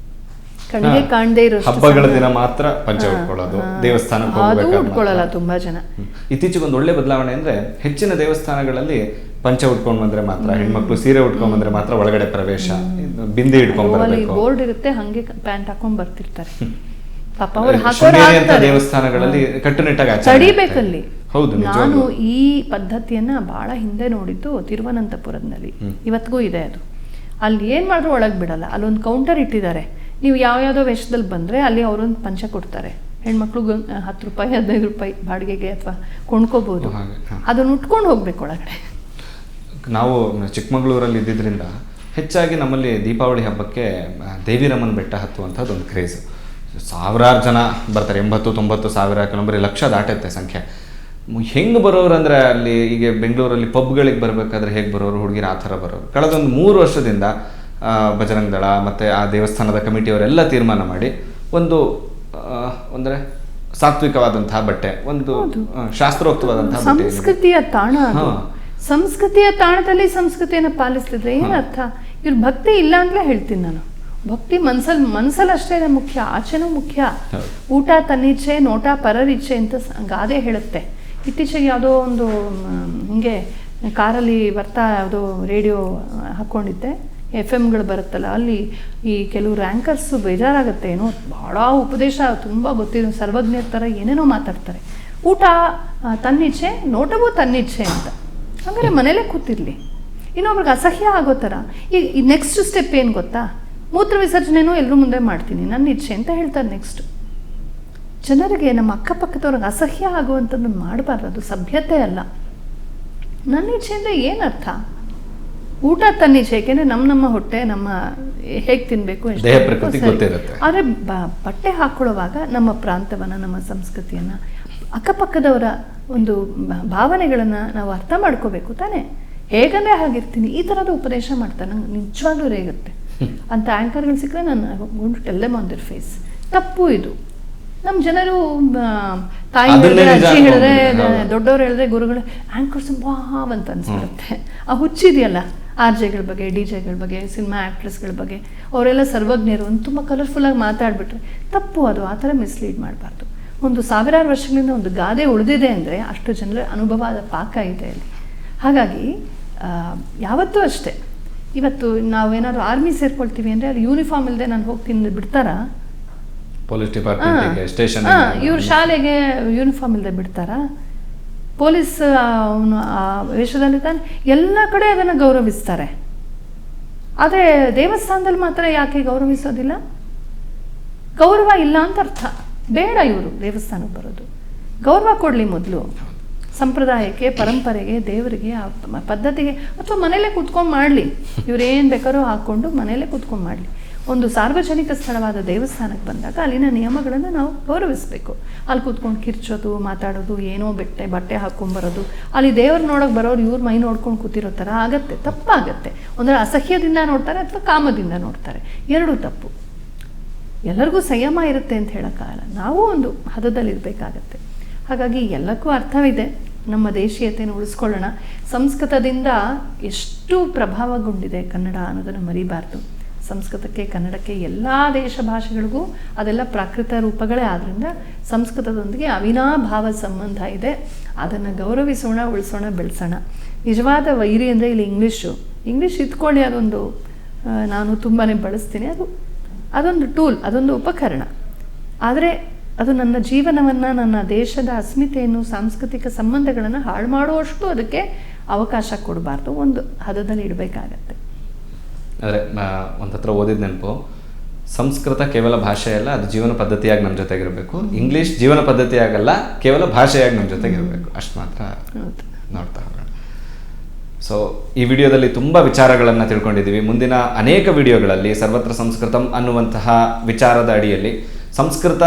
A: ಕಣ್ಣಿಗೆ ಕಾಣದೇ ಇರೋ
B: ಹಬ್ಬಗಳ ದಿನ ಮಾತ್ರ ಪಂಚ ಉಟ್ಕೊಳ್ಳೋದು, ದೇವಸ್ಥಾನಕ್ಕೆ ಹೋಗಬೇಕಾದ್ರೆ
A: ಉಟ್ಕೊಳ್ಳಲ್ಲ ತುಂಬಾ ಜನ.
B: ಇತ್ತೀಚೆಗೆ ಒಂದು ಒಳ್ಳೆ ಬದಲಾವಣೆ ಅಂದ್ರೆ ಹೆಚ್ಚಿನ ದೇವಸ್ಥಾನಗಳಲ್ಲಿ ಪಂಚ ಉಟ್ಕೊಂಡ್ ಬಂದ್ರೆ ಮಾತ್ರ, ಹೆಣ್ಮಕ್ಳು ಸೀರೆ ಉಟ್ಕೊಂಡ್ ಬಂದ್ರೆ ಮಾತ್ರ ಒಳಗಡೆ ಪ್ರವೇಶ, ಬಿಂದಿ ಇಟ್ಕೊಂಡ್ ಬರಬೇಕು,
A: ಬೋರ್ಡ್ ಇರುತ್ತೆ, ಹಂಗೆ ಪ್ಯಾಂಟ್ ಹಾಕೊಂಡ್ ಬರ್ತಿರ್ತಾರೆ. ಪಾಪ ಅವ್ರು
B: ದೇವಸ್ಥಾನಗಳಲ್ಲಿ ಕಟ್ಟುನಿಟ್ಟಾಗಿ
A: ತಡಿಬೇಕಲ್ಲಿ.
B: ಹೌದು,
A: ನಾನು ಈ ಪದ್ಧತಿಯನ್ನ ಬಹಳ ಹಿಂದೆ ನೋಡಿದ್ದು ತಿರುವನಂತಪುರದಲ್ಲಿ, ಇವತ್ತಿಗೂ ಇದೆ ಅದು. ಅಲ್ಲಿ ಏನ್ ಮಾಡಿದ್ರು ಒಳಗೆ ಬಿಡಲ್ಲ, ಅಲ್ಲೊಂದು ಕೌಂಟರ್ ಇಟ್ಟಿದ್ದಾರೆ. ನೀವು ಯಾವ್ಯಾವುದೋ ವೇಷದಲ್ಲಿ ಬಂದರೆ ಅಲ್ಲಿ ಅವರೊಂದು ಪಂಚ ಕೊಡ್ತಾರೆ. ಹೆಣ್ಮಕ್ಳಿಗೆ 10 ರೂಪಾಯಿ 15 ರೂಪಾಯಿ ಬಾಡಿಗೆಗೆ ಅಥವಾ ಕೊಂಡ್ಕೋಬೋದು. ಅದನ್ನು ಉಟ್ಕೊಂಡು ಹೋಗ್ಬೇಕು ಒಳಗಡೆ.
B: ನಾವು ಚಿಕ್ಕಮಗಳೂರಲ್ಲಿ ಇದ್ದಿದ್ದರಿಂದ ಹೆಚ್ಚಾಗಿ ನಮ್ಮಲ್ಲಿ ದೀಪಾವಳಿ ಹಬ್ಬಕ್ಕೆ ದೇವಿರಮ್ಮನ ಬೆಟ್ಟ ಹತ್ತುವಂಥದ್ದು ಒಂದು ಕ್ರೇಜ್. ಸಾವಿರಾರು ಜನ ಬರ್ತಾರೆ, 80-90 ಸಾವಿರ, ಕೆಲವೊಬ್ಬರು ಲಕ್ಷ ದಾಟುತ್ತೆ ಸಂಖ್ಯೆ. ಹೆಂಗೆ ಬರೋರು ಅಂದರೆ ಅಲ್ಲಿ ಈಗ ಬೆಂಗಳೂರಲ್ಲಿ ಪಬ್ಗಳಿಗೆ ಬರಬೇಕಾದ್ರೆ ಹೇಗೆ ಬರೋರು ಹುಡುಗಿರು ಆ ಥರ ಬರೋರು. ಕಳೆದೊಂದು 3 ವರ್ಷದಿಂದ ಬಜರಂಗ ದಳ ಮತ್ತು ಆ ದೇವಸ್ಥಾನದ ಕಮಿಟಿಯವರೆಲ್ಲ ತೀರ್ಮಾನ ಮಾಡಿ ಒಂದು ಅಂದರೆ ಸಾತ್ವಿಕವಾದಂತಹ ಬಟ್ಟೆ, ಒಂದು ಶಾಸ್ತ್ರೋಕ್ತವಾದಂತಹ
A: ಸಂಸ್ಕೃತಿಯ ತಾಣ, ಸಂಸ್ಕೃತಿಯ ತಾಣದಲ್ಲಿ ಸಂಸ್ಕೃತಿಯನ್ನು ಪಾಲಿಸ್ತಿದ್ರೆ ಏನರ್ಥ? ಇವ್ರ ಭಕ್ತಿ ಇಲ್ಲ ಅಂತಲೇ ಹೇಳ್ತೀನಿ ನಾನು. ಭಕ್ತಿ ಮನಸ್ಸಲ್ಲಿ ಅಷ್ಟೇ ಮುಖ್ಯ, ಆಚೆನೂ ಮುಖ್ಯ. ಊಟ ತನ್ನಿಚ್ಛೆ, ನೋಟ ಪರರಿಚ್ಛೆ ಅಂತ ಗಾದೆ ಹೇಳುತ್ತೆ. ಇತ್ತೀಚೆಗೆ ಯಾವುದೋ ಒಂದು ಹಿಂಗೆ ಕಾರಲ್ಲಿ ಬರ್ತಾ ಯಾವುದೋ ರೇಡಿಯೋ ಹಾಕ್ಕೊಂಡಿದ್ದೆ, FM ಬರುತ್ತಲ್ಲ, ಅಲ್ಲಿ ಈ ಕೆಲವು ರ್ಯಾಂಕರ್ಸು ಬೇಜಾರಾಗುತ್ತೆ. ಏನೋ ಭಾಳ ಉಪದೇಶ ತುಂಬ ಗೊತ್ತಿರೋ ಸರ್ವಜ್ಞರ ಥರ ಏನೇನೋ ಮಾತಾಡ್ತಾರೆ. ಊಟ ತನ್ನಿಚ್ಛೆ, ನೋಟವೂ ತನ್ನಿಚ್ಛೆ ಅಂತ. ಹಾಗಾದ್ರೆ ಮನೇಲೇ ಕೂತಿರ್ಲಿ. ಇನ್ನೊಬ್ರಿಗೆ ಅಸಹ್ಯ ಆಗೋ ಥರ. ಈ ನೆಕ್ಸ್ಟ್ ಸ್ಟೆಪ್ ಏನು ಗೊತ್ತಾ? ಮೂತ್ರ ವಿಸರ್ಜನೆನೂ ಎಲ್ಲರೂ ಮುಂದೆ ಮಾಡ್ತೀನಿ, ನನ್ನ ಇಚ್ಛೆ ಅಂತ ಹೇಳ್ತಾರೆ. ನೆಕ್ಸ್ಟ್ ಜನರಿಗೆ, ನಮ್ಮ ಅಕ್ಕಪಕ್ಕದವ್ರಿಗೆ ಅಸಹ್ಯ ಆಗುವಂಥದ್ದನ್ನು ಮಾಡಬಾರ್ದು, ಅದು ಸಭ್ಯತೆ ಅಲ್ಲ. ನನ್ನ ಇಚ್ಛೆ ಅಂದರೆ ಏನರ್ಥ? ಊಟ ತನ್ನಿಚ್ಛೆ, ಏಕೆಂದರೆ ನಮ್ಮ ಹೊಟ್ಟೆ ನಮ್ಮ ಹೇಗೆ ತಿನ್ನಬೇಕು ಆದರೆ ಬಟ್ಟೆ ಹಾಕ್ಕೊಳ್ಳೋವಾಗ ನಮ್ಮ ಪ್ರಾಂತವನ್ನು, ನಮ್ಮ ಸಂಸ್ಕೃತಿಯನ್ನು, ಅಕ್ಕಪಕ್ಕದವರ ಒಂದು ಭಾವನೆಗಳನ್ನು ನಾವು ಅರ್ಥ ಮಾಡ್ಕೋಬೇಕು ತಾನೇ. ಹೇಗಂದರೆ ಹಾಗಿರ್ತೀನಿ, ಈ ಥರದ ಉಪದೇಶ ಮಾಡ್ತಾರೆ. ನಂಗೆ ನಿಜವಾಗ್ಲೂ ರೇಗುತ್ತೆ ಅಂತ ಆ್ಯಂಕರ್ಗಳು ಸಿಕ್ಕರೆ ನಾನು ಗೊಂಡು tell them on their face. ತಪ್ಪು ಇದು. ನಮ್ಮ ಜನರು ತಾಯಿ ಹೇಳಿದ್ರೆ, ಅಜ್ಜಿ ಹೇಳಿದ್ರೆ, ದೊಡ್ಡವ್ರು ಹೇಳಿದ್ರೆ, ಗುರುಗಳು, ಆ್ಯಂಕರ್ಸ್ ವಾವ್ ಅಂತ ಅನ್ಸ್ಬಿಡುತ್ತೆ. ಆ ಹುಚ್ಚಿದೆಯಲ್ಲ ಆರ್ ಜೆಗಳ ಬಗ್ಗೆ, ಡಿ ಜೆಗಳ ಬಗ್ಗೆ, ಸಿನಿಮಾ ಆ್ಯಕ್ಟ್ರೆಸ್ಗಳ ಬಗ್ಗೆ, ಅವರೆಲ್ಲ ಸರ್ವಜ್ಞರು ಅಂತ ತುಂಬ ಕಲರ್ಫುಲ್ಲಾಗಿ ಮಾತಾಡ್ಬಿಟ್ರೆ ತಪ್ಪು. ಅದು ಆ ಥರ ಮಿಸ್ಲೀಡ್ ಮಾಡಬಾರ್ದು. ಒಂದು ಸಾವಿರಾರು ವರ್ಷಗಳಿಂದ ಒಂದು ಗಾದೆ ಉಳಿದಿದೆ ಅಂದರೆ ಅಷ್ಟು ಜನರ ಅನುಭವದ ಪಾಕ ಇದೆ ಅಲ್ಲಿ. ಹಾಗಾಗಿ ಯಾವತ್ತೂ ಅಷ್ಟೇ, ಇವತ್ತು ನಾವೇನಾದ್ರು ಆರ್ಮಿ ಸೇರ್ಕೊಳ್ತೀವಿ ಅಂದರೆ ಅದು ಯೂನಿಫಾರ್ಮ್ ಇಲ್ಲದೆ ನಾನು ಹೋಗ್ತೀನಿ ಬಿಡ್ತಾರಾ?
B: ಪೊಲೀಸ್ ಡಿಪಾರ್ಟ್ಮೆಂಟ್ಗೆ, ಸ್ಟೇಷನ್,
A: ಇವ್ರ ಶಾಲೆಗೆ ಯೂನಿಫಾರ್ಮ್ ಇಲ್ಲದೆ ಬಿಡ್ತಾರಾ? ಪೊಲೀಸ್ ಅವನು ಆ ವೇಷದಲ್ಲಿ ತಾನೆ ಎಲ್ಲ ಕಡೆ ಅದನ್ನು ಗೌರವಿಸ್ತಾರೆ. ಆದರೆ ದೇವಸ್ಥಾನದಲ್ಲಿ ಮಾತ್ರ ಯಾಕೆ ಗೌರವಿಸೋದಿಲ್ಲ? ಗೌರವ ಇಲ್ಲ ಅಂತ ಅರ್ಥ. ಬೇಡ ಇವರು ದೇವಸ್ಥಾನಕ್ಕೆ ಬರೋದು. ಗೌರವ ಕೊಡಲಿ ಮೊದಲು ಸಂಪ್ರದಾಯಕ್ಕೆ, ಪರಂಪರೆಗೆ, ದೇವರಿಗೆ, ಆ ಪದ್ಧತಿಗೆ. ಅಥವಾ ಮನೇಲೇ ಕೂತ್ಕೊಂಡು ಮಾಡಲಿ, ಇವ್ರೇನು ಬೇಕಾದ್ರೂ ಹಾಕ್ಕೊಂಡು ಮನೇಲೇ ಕೂತ್ಕೊಂಡು ಮಾಡಲಿ. ಒಂದು ಸಾರ್ವಜನಿಕ ಸ್ಥಳವಾದ ದೇವಸ್ಥಾನಕ್ಕೆ ಬಂದಾಗ ಅಲ್ಲಿನ ನಿಯಮಗಳನ್ನು ನಾವು ಗೌರವಿಸಬೇಕು. ಅಲ್ಲಿ ಕೂತ್ಕೊಂಡು ಕಿರ್ಚೋದು, ಮಾತಾಡೋದು, ಏನೋ ಬಟ್ಟೆ ಹಾಕ್ಕೊಂಬರೋದು, ಅಲ್ಲಿ ದೇವ್ರು ನೋಡೋಕೆ ಬರೋರು ಇವ್ರ ಮೈ ನೋಡ್ಕೊಂಡು ಕೂತಿರೋ ಥರ ಆಗತ್ತೆ, ತಪ್ಪಾಗತ್ತೆ. ಒಂದರ ಅಸಹ್ಯದಿಂದ ನೋಡ್ತಾರೆ ಅಥವಾ ಕಾಮದಿಂದ ನೋಡ್ತಾರೆ, ಎರಡೂ ತಪ್ಪು. ಎಲ್ಲರಿಗೂ ಸಂಯಮ ಇರುತ್ತೆ ಅಂತ ಹೇಳೋಕ್ಕಾಗಲ್ಲ, ನಾವು ಒಂದು ಹದದಲ್ಲಿರಬೇಕಾಗತ್ತೆ. ಹಾಗಾಗಿ ಎಲ್ಲಕ್ಕೂ ಅರ್ಥವಿದೆ. ನಮ್ಮ ದೇಶೀಯತೆಯನ್ನು ಉಳಿಸ್ಕೊಳ್ಳೋಣ. ಸಂಸ್ಕೃತದಿಂದ ಎಷ್ಟು ಪ್ರಭಾವಗೊಂಡಿದೆ ಕನ್ನಡ ಅನ್ನೋದನ್ನು ಮರಿಬಾರ್ದು. ಸಂಸ್ಕೃತಕ್ಕೆ, ಕನ್ನಡಕ್ಕೆ, ಎಲ್ಲ ದೇಶ ಭಾಷೆಗಳಿಗೂ ಅದೆಲ್ಲ ಪ್ರಾಕೃತ ರೂಪಗಳೇ. ಆದ್ದರಿಂದ ಸಂಸ್ಕೃತದೊಂದಿಗೆ ಅವಿನಾಭಾವ ಸಂಬಂಧ ಇದೆ. ಅದನ್ನು ಗೌರವಿಸೋಣ, ಉಳಿಸೋಣ, ಬೆಳೆಸೋಣ. ನಿಜವಾದ ವೈರಿ ಅಂದರೆ ಇಲ್ಲಿ ಇಂಗ್ಲೀಷ್ ಇಟ್ಕೊಳ್ಳಿ, ಅದೊಂದು ನಾನು ತುಂಬಾ ಬಳಸ್ತೀನಿ. ಅದೊಂದು ಟೂಲ್, ಅದೊಂದು ಉಪಕರಣ. ಆದರೆ ಅದು ನನ್ನ ಜೀವನವನ್ನು, ನನ್ನ ದೇಶದ ಅಸ್ಮಿತೆಯನ್ನು, ಸಾಂಸ್ಕೃತಿಕ ಸಂಬಂಧಗಳನ್ನು ಹಾಳು ಮಾಡುವಷ್ಟು ಅದಕ್ಕೆ ಅವಕಾಶ ಕೊಡಬಾರ್ದು. ಒಂದು ಹದದಲ್ಲಿ ಇಡಬೇಕಾಗತ್ತೆ.
B: ಅಂದರೆ ಒಂದು ಹತ್ರ ಓದಿದ ನೆನಪು, ಸಂಸ್ಕೃತ ಕೇವಲ ಭಾಷೆ ಅಲ್ಲ, ಅದು ಜೀವನ ಪದ್ಧತಿಯಾಗಿ ನಮ್ಮ ಜೊತೆಗಿರಬೇಕು. ಇಂಗ್ಲೀಷ್ ಜೀವನ ಪದ್ಧತಿಯಾಗಲ್ಲ, ಕೇವಲ ಭಾಷೆಯಾಗಿ ನಮ್ಮ ಜೊತೆಗಿರಬೇಕು. ಅಷ್ಟು ಮಾತ್ರ ನೋಡ್ತಾ ಹೋಗೋಣ. ಸೊ ಈ ವಿಡಿಯೋದಲ್ಲಿ ತುಂಬ ವಿಚಾರಗಳನ್ನು ತಿಳ್ಕೊಂಡಿದ್ದೀವಿ. ಮುಂದಿನ ಅನೇಕ ವಿಡಿಯೋಗಳಲ್ಲಿ ಸರ್ವತ್ರ ಸಂಸ್ಕೃತಂ ಅನ್ನುವಂತಹ ವಿಚಾರದ ಅಡಿಯಲ್ಲಿ ಸಂಸ್ಕೃತ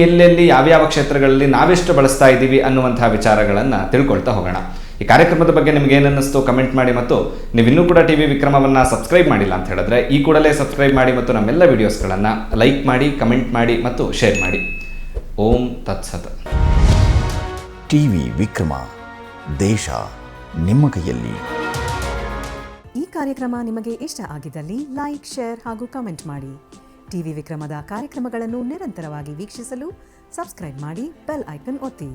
B: ಎಲ್ಲೆಲ್ಲಿ ಯಾವ್ಯಾವ ಕ್ಷೇತ್ರಗಳಲ್ಲಿ ನಾವೆಷ್ಟು ಬಳಸ್ತಾ ಇದ್ದೀವಿ ಅನ್ನುವಂತಹ ವಿಚಾರಗಳನ್ನು ತಿಳ್ಕೊಳ್ತಾ ಹೋಗೋಣ. ಈ ಕಾರ್ಯಕ್ರಮದ ಬಗ್ಗೆ ನಿಮ್ಗೆ ಏನನ್ನಿಸ್ತು ಕಮೆಂಟ್ ಮಾಡಿ. ಮತ್ತು ನೀವು ಇನ್ನೂ ಕೂಡ ಟಿವಿ ವಿಕ್ರಮವನ್ನು ಸಬ್ಸ್ಕ್ರೈಬ್ ಮಾಡಿಲ್ಲ ಅಂತ ಹೇಳಿದ್ರೆ ಈ ಕೂಡಲೇ ಸಬ್ಸ್ಕ್ರೈಬ್ ಮಾಡಿ ಮತ್ತು ನಮ್ಮೆಲ್ಲ ವಿಡಿಯೋಸ್ಗಳನ್ನು ಲೈಕ್ ಮಾಡಿ, ಕಮೆಂಟ್ ಮಾಡಿ ಮತ್ತು ಶೇರ್ ಮಾಡಿ. ಓಂ ತತ್ಸತ್.
C: ಟಿವಿ ವಿಕ್ರಮ, ದೇಶ ನಿಮ್ಮ ಕೈಯಲ್ಲಿ.
D: ಈ ಕಾರ್ಯಕ್ರಮ ನಿಮಗೆ ಇಷ್ಟ ಆಗಿದ್ದಲ್ಲಿ ಲೈಕ್, ಶೇರ್ ಹಾಗೂ ಕಮೆಂಟ್ ಮಾಡಿ. ಟಿವಿ ವಿಕ್ರಮದ ಕಾರ್ಯಕ್ರಮಗಳನ್ನು ನಿರಂತರವಾಗಿ ವೀಕ್ಷಿಸಲು ಸಬ್ಸ್ಕ್ರೈಬ್ ಮಾಡಿ, ಬೆಲ್ ಐಕನ್ ಒತ್ತಿ.